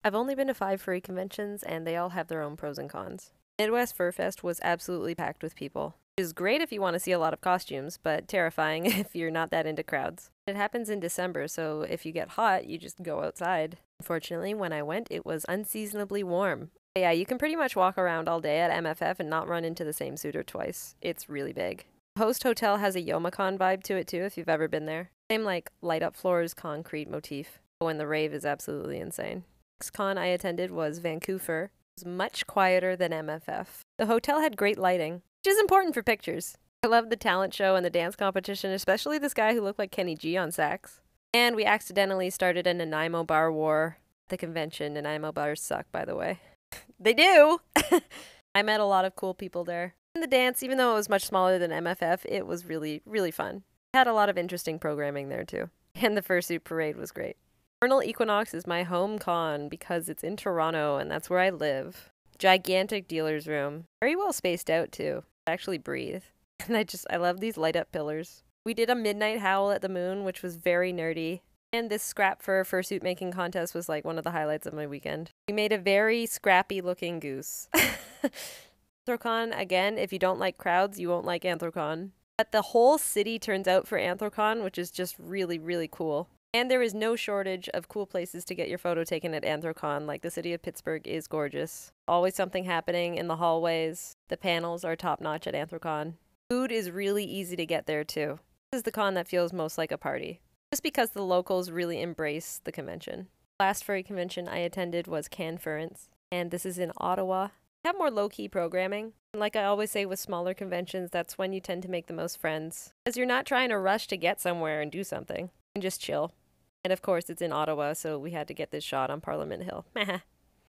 I've only been to 5 furry conventions, and they all have their own pros and cons. Midwest FurFest was absolutely packed with people. It is great if you want to see a lot of costumes, but terrifying if you're not that into crowds. It happens in December, so if you get hot, you just go outside. Unfortunately, when I went, it was unseasonably warm. But yeah, you can pretty much walk around all day at MFF and not run into the same suitor twice. It's really big. The host hotel has a Youmacon vibe to it too, if you've ever been there. Same like light up floors, concrete motif. Oh, and the rave is absolutely insane. Next con I attended was Vancouver. It was much quieter than MFF. The hotel had great lighting, which is important for pictures. I loved the talent show and the dance competition, especially this guy who looked like Kenny G on sax. And we accidentally started a Nanaimo bar war at the convention. Nanaimo bars suck, by the way. They do! I met a lot of cool people there. And the dance, even though it was much smaller than MFF, it was really, really fun. It had a lot of interesting programming there too. And the fursuit parade was great. FURNAL EQUINOX is my home con because it's in Toronto and that's where I live. Gigantic dealer's room. Very well spaced out too. I actually breathe. And I love these light up pillars. We did a midnight howl at the moon, which was very nerdy. And this scrap fur fursuit making contest was like one of the highlights of my weekend. We made a very scrappy looking goose. ANTHROCON, again, if you don't like crowds, you won't like ANTHROCON. But the whole city turns out for ANTHROCON, which is just really, really cool. And there is no shortage of cool places to get your photo taken at ANTHROCON, like the city of Pittsburgh is gorgeous. Always something happening in the hallways. The panels are top-notch at ANTHROCON. Food is really easy to get there too. This is the con that feels most like a party, just because the locals really embrace the convention. Last furry convention I attended was Canference, and this is in Ottawa. They have more low-key programming. Like I always say with smaller conventions, that's when you tend to make the most friends, as you're not trying to rush to get somewhere and do something, and just chill. And of course, it's in Ottawa, so we had to get this shot on Parliament Hill.